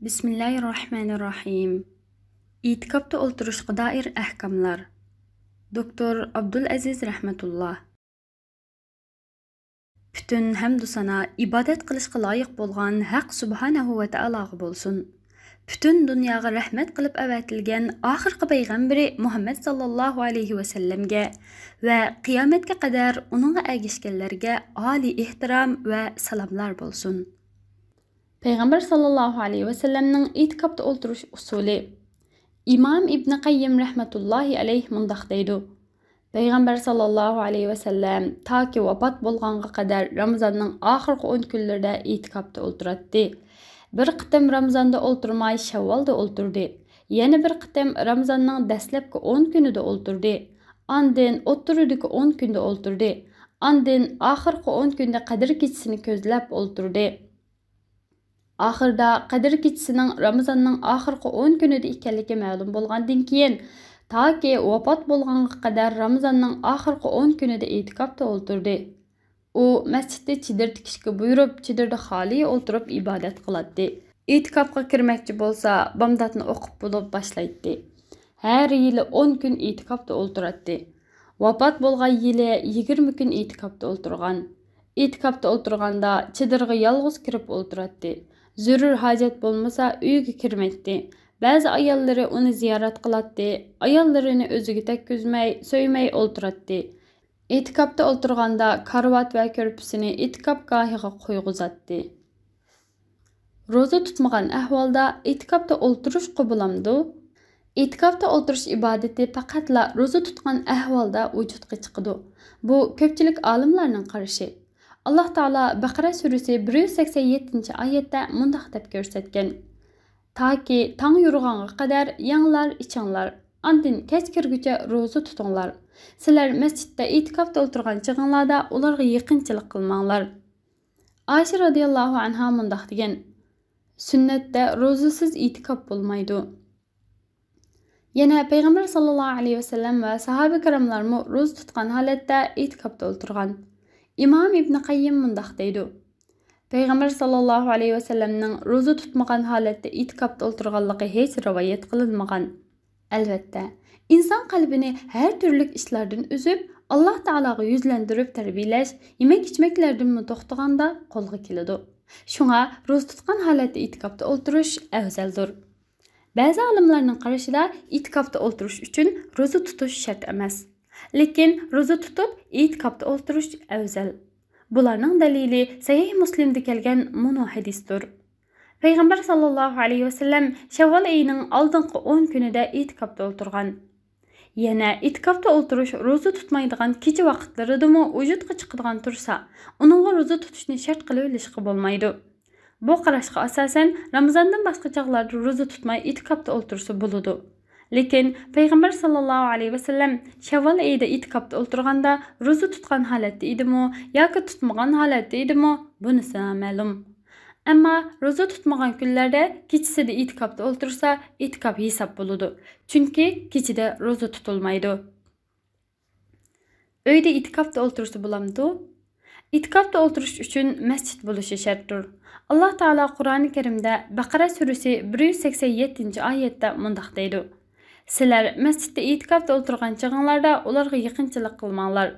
Bismillahirrahmanirrahim. İtikapta olturuşqa dair ahkamlar. Doktor Abdulaziz Rahmatullah. Bütün hamdu sana ibadet qilishqa loyiq bo'lgan Haq Subhanahu va Ta'alaga bo'lsin. Bütün dunyoga rahmat qilib avatilgan oxirgi payg'ambari Muhammad sallallohu alayhi va sallamga va qiyomatga qadar uningga ergashganlarga oliy ehtirom va salomlar bo'lsin. Peygamber sallallahu aleyhi ve sellem'nin itikapta olturuş usulü. İmam İbn Qayyim rahmetullahi aleyh mundaq deydi. Peygamber sallallahu aleyhi ve sellem ta ki vafat bolğanğa kadar Ramazanның ahirki 10 günlerde itikapta olturatdı. Bir qitim Ramazanda olturmay Şevvalda olturdu. Yeni bir qitim Ramazanның dastlabki 10 günüde olturdu. Andin o'ttiridagi 10 kunda olturdu. Andin ahirki 10 kunda Qadr kechasini ko'zlab olturdu. Ahırda Qadr kechasining Ramazanның ahirki 10 günüde ekanligi ma'lum bo'lgandan keyin ta ki vafot bo'lganga qadar Ramazanның ahirki 10 günüde itikapta olturdu. U masjidda chidir tikishga buyurib, chidirda xoli o'tirib ibodat qiladi. Itikapga kirmoqchi bo'lsa, bomdodni o'qib bo'lib boshlaydi. Har yili 10 kun itikapta o'tiradi. Vafot bo'lgan yili 20 kun itikapta o'tirgan. Itikapta o'tirganda chidirga yolg'iz kirib o'tiradi. Zürür hacet bo'lmasa uyga kirmaydi. Ba'zi ayollari uni ziyorat qiladi. Ayollarini o'ziga tekkizmay, so'ymay o'tiradi. Itikapta o'tirganda karvat va ko'rpisini itikap gohiga qo'yg'izadi. Roza tutmagan ahvolda itikapta o'tirish qo'bulamdi. Itikapta o'tirish ibodati faqatla roza tutgan ahvolda vujudga chiqadi. Bu ko'pchilik olimlarning qarashi. Allah Taala Baqara surasi 187-oyatda mundaq deb ko'rsatgan. Taki tang yurg'anga qadar yanglar, ichinglar, andin kech kirguncha roza tutinglar. Sizlar masjidda itikafda o'tirgan chig'inglarda ularga yaqinchilik qilmanglar. Aisha radhiyallohu anha mundaq degan: Sunnatda rozasiz itikaf bo'lmaydi. Yana payg'ambar sallallohu alayhi vasallam va sahoba kiramlarmi roza tutgan holatda itikafda o'tirgan. İmam İbn Qayyim mundaq deydi. Peygamber sallallahu aleyhi ve sellem'nin roza tutmagan holatda itikapta o'tirganligi hech rivoyat qilinmagan. Albatta, inson qalbini har turli ishlardan uzib, Alloh taologa yuzlantirib tarbiyalash, yemak-ichmaklardan to'xtaganda qo'lga keladi. Shunga roza tutgan holatda itikapta o'tirish afzaldir. Ba'zi olimlarning qarashida itikapta o'tirish uchun roza tutish shart emas. Lekin roza tutib itikapta o'tirish afzal. Bularning dalili Sahih Muslimda kelgan muno hadisdir. Payg'ambar sallallohu alayhi va sallam Shavval oyining oldingi 10 kunida itikapta o'tirgan. Yana itikapta o'tirish roza tutmaydigan kecha vaqtlaridami vujudga chiqadigan tursa, uningga roza tutishni shart qilib olishga bo'lmaydi. Bu qarashga asosan Ramazondan boshqa chaqlarda roza tutmay itikapta o'tirsa bo'ladi. Lekin Peygamber sallallahu aleyhi ve sellem Şevval ayida itikapta o'tirganda roza tutgan holatda edimi yoki tutmagan holatda edimi bunisi ma'lum. Ammo roza tutmagan kunlarda kechasida itikapta o'tirsa itikaf hisob bo'ladi. Chunki kechada roza tutilmaydi. Uyda itikapta o'tirsa bo'lamdi? Itikapta o'tirish uchun masjid bo'lishi shartdir. Alloh taolo Qur'oni Karimda Baqara surasi 187-oyatda mundaq deydi: Sizlar masjidda itikafda o'tirgan chig'inglarda ularga yaqinchilik qilmanglar.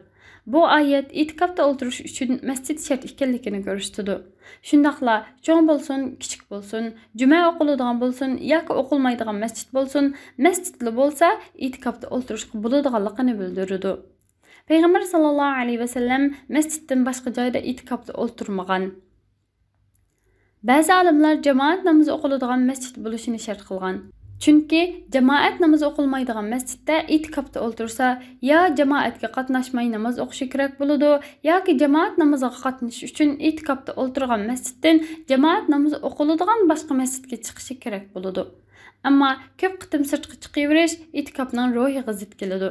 Bu oyat itikafda o'tirish uchun masjid shart ekanligini ko'rsatadi. Shundaqla cho'ng bo'lsin, kichik bo'lsin, juma o'qiladigan bo'lsin yoki o'qilmaydigan masjid bo'lsin, masjidli bo'lsa itikafda o'tirishga bo'ladiganligini bildiradi. Payg'ambar sallallohu alayhi va sallam masjiddan boshqa joyda itikafda o'tirmagan. Ba'zi olimlar jamoat namozi o'qiladigan masjid bo'lishini shart qilgan. Chunki jamoat namozi o'qilmaydigan masjidda itikafda o'tirsa, ya jamoatga qatnashmay namoz o'qishi kerak bo'ladi, yoki jamoat namoziga qatnashish uchun itikafda o'tirgan masjiddan jamoat namozi o'qiladigan boshqa masjidga chiqishi kerak bo'ladi. Ammo ko'p qitim sirtqa chiqaverish itikafning ruhiga zid keladi.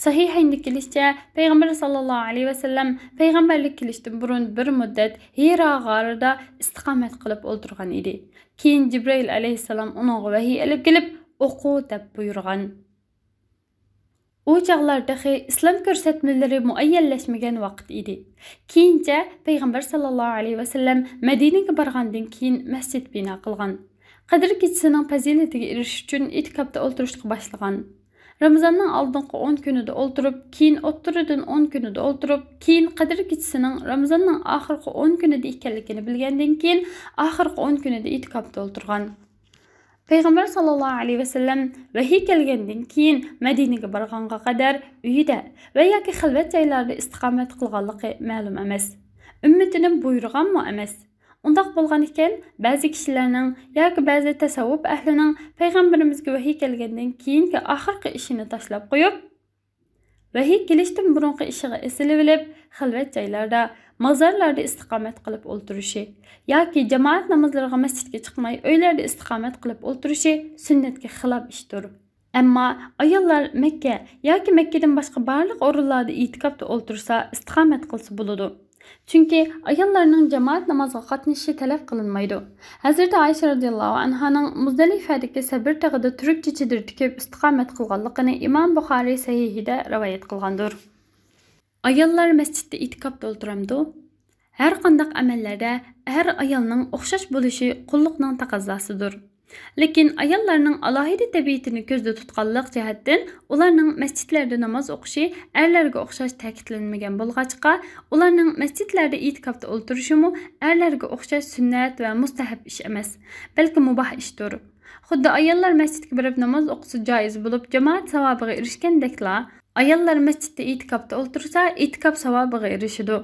Sahihaynda kelishicha, Payg'ambar sallallohu alayhi va sallam payg'ambarlik kelishdan burun bir muddat Hira g'orida istiqomat qilib o'tirgan edi. Keyin Jibril alayhissalom unga vahiy olib kelib, o'qu deb buyurgan. U chaqlarda islom ko'rsatmalari muayyanlashmagan vaqt edi. Keyincha Payg'ambar sallallohu alayhi va sallam Madinaga borgandan keyin masjid bino qilgan. Qadr kechisining fazilatiga erishish uchun etikopda o'tirishga boshlagan. Ramazonning oldingi 10 kunida o'ltirib, keyin o'ttiridan 10 kunida o'ltirib, keyin Qadr kechisining Ramazonning oxirgi 10 kunida ekanligini bilgandan keyin oxirgi 10 kunida etikopda o'tirgan. Payg'ambar sallallohu alayhi vasallam vahiy kelgandan keyin Madinaga borganga qadar uyida va yoki xilvat joylarda istiqomat qilganligi ma'lum emas. Ummatining buyurganmi emas. Undaq bo'lgan ekan, ba'zi kishilarning yoki ba'zi tasavvuf ahlining payg'ambarimizga vahiy kelgandan keyingi oxirgi ishini tashlab qo'yib, vahiy kelishdan burungi ishiga esilib olib, xilvat joylarda, mozorlarda istiqomat qilib o'ltirishi yoki jamoat namozlariga masjidga chiqmay, uylarda istiqomat qilib o'ltirishi sunnatga xilof ishdir. Ammo ayollar Makka yoki Makkadan boshqa barliq o'rinlarda etikopda o'ltirsa, istiqomat qilsa bo'ladi. Chunki ayollarning jamoat namoziga qatnashishi talab qilinmaydi. Hazrat Aisha radhiyallohu anhaning Muzdalifadagi sabr tag'ida turkcha chidir tikib istiqomat qilganligini Imom Buxoriy sahihida rivoyat qilgandir. Ayollar masjidda etikopda o'ltiramdi. Har qanday amallarda har ayolning o'xshash bo'lishi qulluqning taqozzosidir. Lekin ayollarning alohida tabiatini ko'zda tutganlik jihatdan ularning masjidlarda namoz o'qishi erlarga o'xshash ta'kidlanmagan bo'lg'achqa, ularning masjidlarda etikopda o'ltirishimi erlarga o'xshash sunnat va mustahab ish emas, balki muboh ishdir. Xuddi ayollar masjidga borib namoz o'qisa joiz bo'lib, jamoat savobiga erishgandekla, ayollar masjidda etikopda o'ltirsa, etikop savobiga erishadi.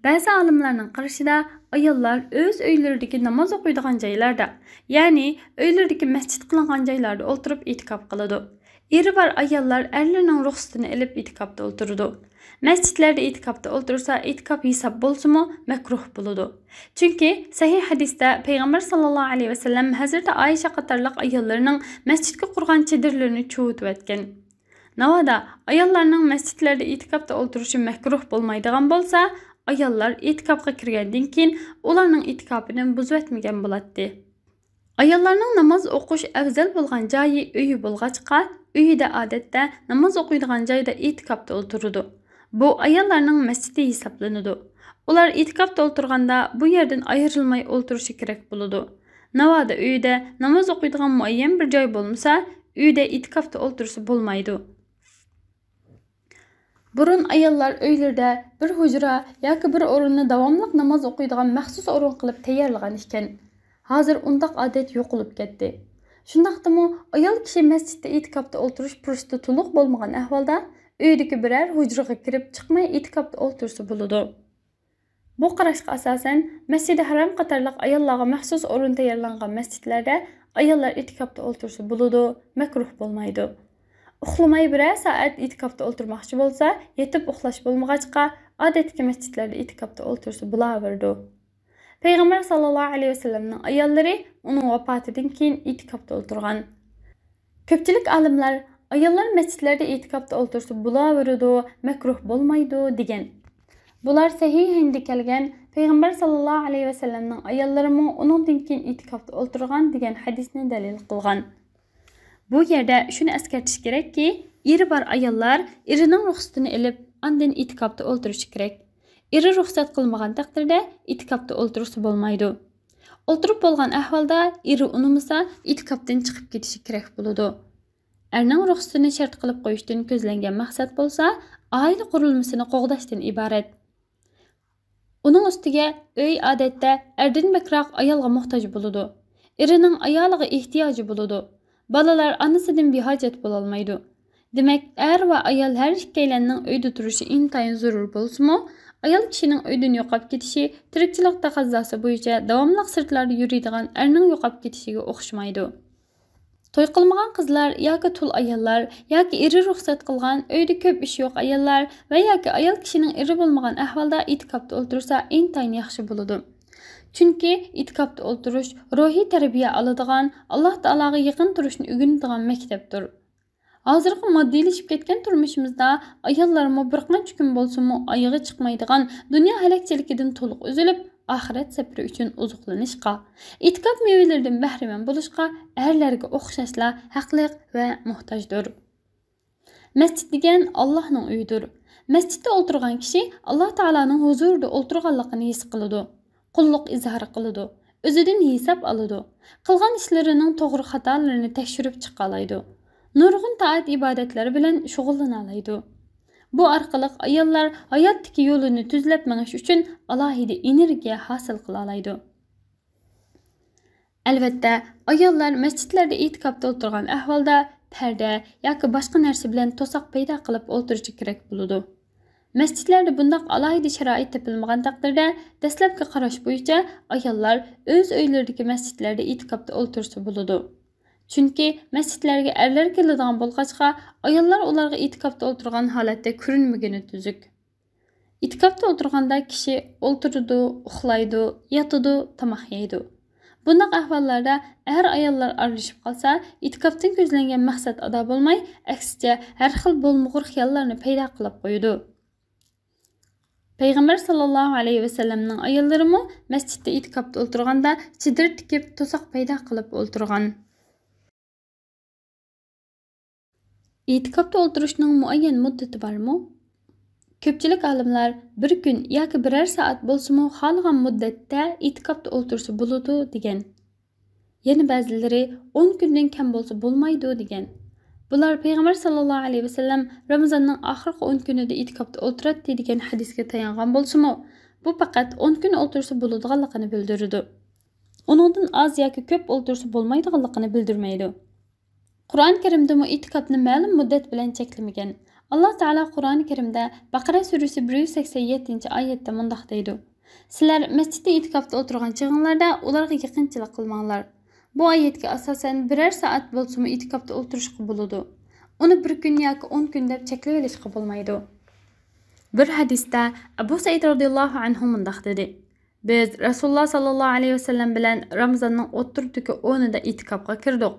Ba'zi olimlarning qarashida ayollar o'z uylaridagi namoz o'qiydigan joylarda, ya'ni uylaridagi masjid qilingan joylarda o'ltirib etikop qiladi. Eri bor ayollar erlarining ruxsatini olib etikopda o'tiradi. Masjidlarda etikopda o'ltirsa, etikop hisob bo'lsa-mu makruh bo'ladi. Chunki sahih hadisda payg'ambar sallallohu alayhi vasallam Hazrat Aisha qatorliq ayollarning masjidga qurgan chidirlarini chuvitib o'tgan. Navoda ayollarning masjidlarda etikopda o'ltirishi makruh bo'lmaydigan bo'lsa, ayollar etikopga kirgandan keyin ularning etikopini buzib o'tmagan bo'ladi. Ayollarning namoz o'qish afzal bo'lgan joyi uyi bo'lg'achqa, uyida odatda namoz o'qiydigan joyda etikopda o'tiradi. Bu ayollarning masjidi hisoblanadi. Ular etikopda o'tirganda bu yerdan ayrilmay o'tirishi kerak bo'ladi. Navoda uyida namoz o'qiydigan muayyan bir joy bo'lmasa, uyda etikopda o'tirsa bo'lmaydi. Burun ayollar uylarda bir hujra yoki bir o'rinni davomli namoz o'qiydigan maxsus o'rin qilib tayyorlagan ekan. Hozir undaq odat yo'qolib ketdi. Shundaqdimi ayol kishi masjidda etikopda o'tirish fursati to'liq bo'lmagan ahvolda uydagi biror hujraga kirib chiqmay etikopda o'tirsa bo'ladi. Bu qarashga asosan Masjidi Haram qatorliq ayollarga maxsus o'rin tayyorlangan masjidlarda ayollar etikopda o'tirsa bo'ladi, makruh bo'lmaydi. Uxlamay biror soat etikopda o'tirmoqchi bo'lsa, yetib uxlash bo'lmag'achqa, odatdagi masjidlarda etikopda o'tirsa bo'laverdi. Payg'ambar sallallohu alayhi vasallamning ayollari uning vafotidan keyin etikopda o'tirgan. Ko'pchilik olimlar ayollar masjidlarda etikopda o'tirsa bo'laveradi, makruh bo'lmaydi degan. Bular sahihinda kelgan Payg'ambar sallallohu alayhi vasallamning ayollarimi uningdan keyin etikopda o'tirgan degan hadisni dalil qilgan. Bu yerda shuni eskartish kerakki, eri bor ayollar erining ruxsatini olib, ondan etikopda o'tirishi kerak. Eri ruxsat qilmagan taqdirda etikopda o'tirsa bo'lmaydi. O'tirib bo'lgan ahvolda eri unimasa etikopdan chiqib ketishi kerak bo'ladi. Erning ruxsatini shart qilib qo'yishdan ko'zlangan maqsad bo'lsa, oila qurilmasini qo'g'dashdan iborat. Uning ustiga uy odatda erdan bakroq ayolga muhtoj bo'ladi. Erining ayoliga ehtiyoji bo'ladi. Balalar anasidan behojat bo'la olmaydi. Demak, er va ayol har ikkalanning uyda turishi intayin zarur bo'lsa-mu, ayol kishining uydan yo'qolib ketishi tirikchilik taqozosi bo'yicha davomli sirtlarda yuradigan erning yo'qolib ketishiga o'xshamaydi. To'y qilmagan qizlar yoki tul ayollar yoki eri ruxsat qilgan uyda ko'p ish yo'q ayollar va yoki ayol kishining eri bo'lmagan ahvolda etikopda o'tirsa intayin yaxshi bo'ladi. Chunki etikopda o'tirish ruhiy tarbiya oladigan, Alloh taologa yaqin turishni o'rganadigan maktabdir. Hozirgi moddiylashib ketgan turmushimizda ayollarmi bir qancha kun bo'lsa-mu oyog'i chiqmaydigan dunyo halakchiligidan to'liq uzilib, oxirat safari uchun ozuqlanishga, etikop mevalaridan bahramand bo'lishga erlarga o'xshashla haqli va muhtojdir. Masjid degan Allohning uyidir. Masjidda o'tirgan kishi Alloh taolaning huzurida o'tirganligini his qiladi. Qulluq izhor qiladi. Özüdün hesap alıdı. Kılgan işlerinin doğru hatalarını tekşürüp çıkalaydı. Nurgun taat ibadetleri bilen şoğullanalaydı. Bu arkalık ayollar hayattaki yolunu tüzlepmeniş üçün alahide energiya hasıl kılalaydı. Elbette ayollar mescitlerde itikapta oturgan ahvalda perde yoki başka narsa bilen tosak payda kılıp oturışı gerek buludu. Mescitlerde bundaq alayda şarait tepilmagan takdirde dastlabki qarash bo'yicha ayollar öz öylerdeki mescitlerde itikapta otursa buludu. Chunki mescitlarga erlar keladigan bo'lg'achqa ayollar ularga itikapta o'tirgan holatda ko'rinmagani tuzuk. Itikapta o'tirganda kishi o'ltiradi, uxlaydi, yotadi, tomoq yeydi. Bundaq ahvollarda er ayollar aralashib qolsa, itikapdan ko'zlangan maqsad ado bo'lmay, aksicha har xil bo'lmug'ur xiyollarni paydo qilib qo'yadi. Peygamber sallallahu aleyhi ve sellem'nin ayolları mı mescitte itikapta oturganda çidir tikip tosak payda kılıp oturgan. İtikapta oturuşunun muayyen muddeti var mı? Köpçülük alimler bir gün yoki birer saat bolsumu xalgan muddette itikapta otursa buludu degen. Yeni bazıları 10 günden kam bolsa bulmaydı degen. Bular Peygamber sallallahu aleyhi ve sellem Ramazanның ahirki 10 günüde itikapta oturadi degan hadisga tayangan bolsumu, bu faqat 10 gün otursa buladiganligini bildirdi. Onundan az yoki ko'p otursa bo'lmaydiganligini bildirmaydi. Qur'on Karimda mu itikapni ma'lum muddat bilan cheklamagan. Alloh taolo Qur'oni Karimda Baqara surasi 187-oyatda mundaq deydi: "Sizlar masjidda itikapta o'tirgan chig'inglarda ularga yaqinchilik qilmanglar." Bu ayetga asosan birer saat bo'lsa itikapta o'tirishga bo'ladi. Uni bir kun yoki 10 kun deb cheklab olishga bo'lmaydi. Bir hadisda Abu Said radhiyallohu anhu mundaq dedi: "Biz Rasululloh sallallohu alayhi vasallam bilan Ramazonning o'ttirtiki 10ida itikapga kirdik.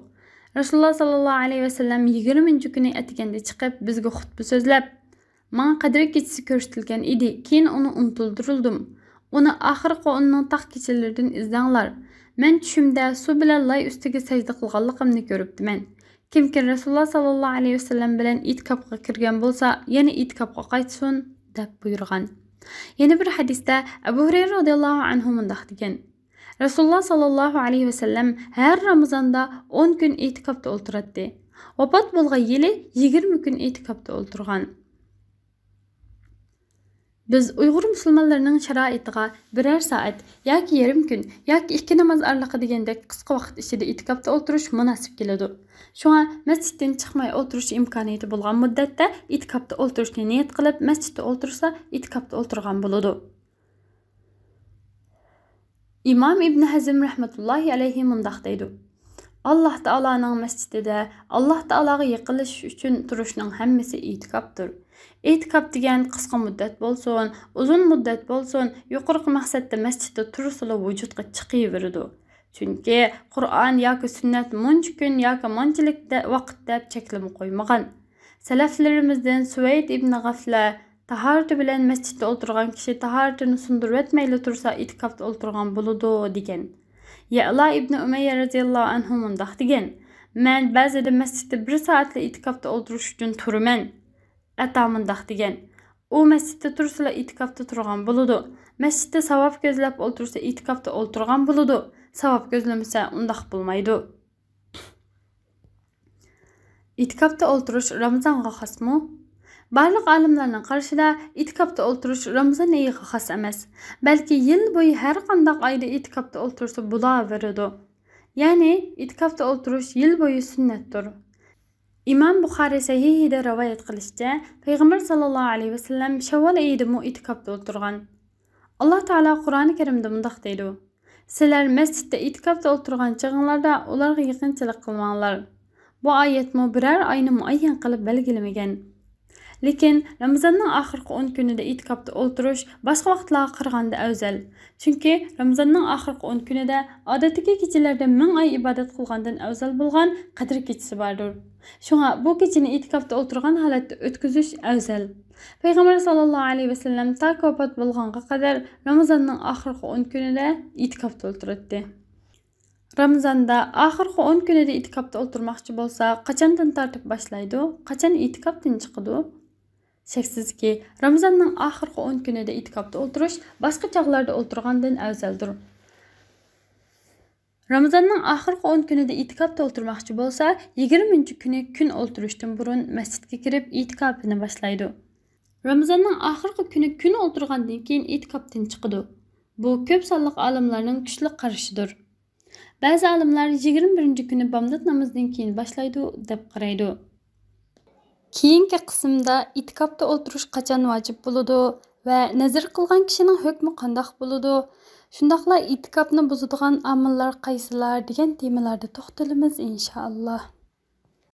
Rasululloh sallallohu alayhi vasallam 20-kuni atiganda chiqib bizga xutba so'zlab, "Men qadr kechasi ko'rsatilgan edi, keyin uni unutuldirildim. Uni oxirgi 10ning taq kechalaridan izlanglar. Men tushimda suv bilan lay ustiga sajda qilganligimni ko'ribdiman. Kimki Rasululloh sallallohu alayhi vasallam bilan itikapga kirgan bo'lsa, yana itikapga qaytsin" deb buyurgan. Yana bir hadisda Abu Hurayra radhiyallohu anhu mundaq degan: Rasululloh sallallohu alayhi vasallam har Ramazonda 10 kun itikapda o'tiradi. Vafot bo'lgan yili 20 kun itikapda o'tirgan. Biz Uyg'ur musulmonlarining sharoitiga birer saat yoki yarim kun yoki 2 namoz araliqi degandek qisqa vaqt ichida itikapda o'tirish munosib keladi. Shunga masjiddan chiqmay o'tirish imkoniyati bo'lgan muddatda itikapda o'tirishni niyat qilib masjidda o'tirsa itikapda o'tirgan bo'ladi. İmam İbn Hazm rahmetullahi alayhi mundaq deydi: "Alloh taolaning masjidida Alloh taolaga yaqinlashish uchun turishning hammasi itikapdir. Itikap degan qisqa muddat bo'lsin, uzun muddat bo'lsin, yuqorqi maqsadda masjidda turishla vujudga chiqaveradi. Chunki Qur'on yoki sunnat muncha kun yoki munchalik vaqt deb cheklama qo'ymagan. Salaflarimizdan Suvayd ibn G'afla taharati bilan masjidda o'tirgan kishi taharatini sundirib o'tmayli tursa itikapda o'tirgan bo'ladi degan. Ya'la ibn Umayya radhiyallohu anhu mundaq degan: "Men ba'zida masjidda 1 soatli itikapda o'tirish uchun turaman." Ata mundaq degan: "U masjidda tursa itikapda turgan bo'ladi. Masjidda savob ko'zlab o'tirsa itikapda o'tirgan bo'ladi. Savob ko'zlamasa undaq bo'lmaydi." Itikapda o'tirish Ramazonga xosmi? Barliq olimlarning qarashida itikapda o'tirish Ramazon oyiga xos emas, balki yil bo'yi har qanday oyda itikapda o'tirsa bo'laveradi. Ya'ni itikapda o'tirish yil bo'yi sunnatdir. İmam Buxoriy sahihida rivoyat qilishicha, Payg'ambar sallallohu alayhi vasallam Shavvol oyida mu itikapda o'tirgan. Alloh taolo Qur'oni Karimda mundaq deydi: "Sizlar masjidda itikapda o'tirgan chog'inglarda ularga yaqinchilik qilmanglar." Bu oyat mu birer oyni muayyan qilib belgilamagan. Lekin Ramazonning oxirgi 10 kunida itikapda o'tirish boshqa vaqtlarga qaraganda afzal. Chunki Ramazonning oxirgi 10 kunida odatdagi kechalarda 1000 oy ibodat qilgandan afzal bo'lgan qadr kechasi bordir. Shunga bu kechani itikapda o'tirgan holatda o'tkazish afzal. Payg'ambar sallallohu alayhi vasallam ta vafot bo'lganga qadar Ramazonning oxirgi 10 kunida itikapda o'tiradi. Ramazonda oxirgi 10 kunida itikapda o'tirmoqchi bo'lsa, qachondan tartib boshlaydi? Qachon itikapdan chiqadi? Shaksizki, Ramazonning oxirgi 10 kunida itikapda o'tirish boshqa chog'larda o'tirgandan afzaldir. Ramazanның oxirgi 10 kunida itikofda o'tirmoqchi bo'lsa, 20 kuni kun o'tirishdan burun masjidga kirib itikofini boshlaydi. Ramazanның oxirgi kuni kun o'tirgandan keyin itikofdan chiqadi. Bu ko'p sonliq olimlarning kuchli qarashidir. Ba'zi olimlar 21 kuni bomdod namozidan keyin boshlaydi deb qaraydi. Keyingi qismda itikofda o'tirish qachon vojib bo'ladi va nazar qilgan kishining hukmi qanday bo'ladi? Shundaqla itikofni buzadigan omillar qaysilar degan temalarda to'xtalamiz inshaalloh.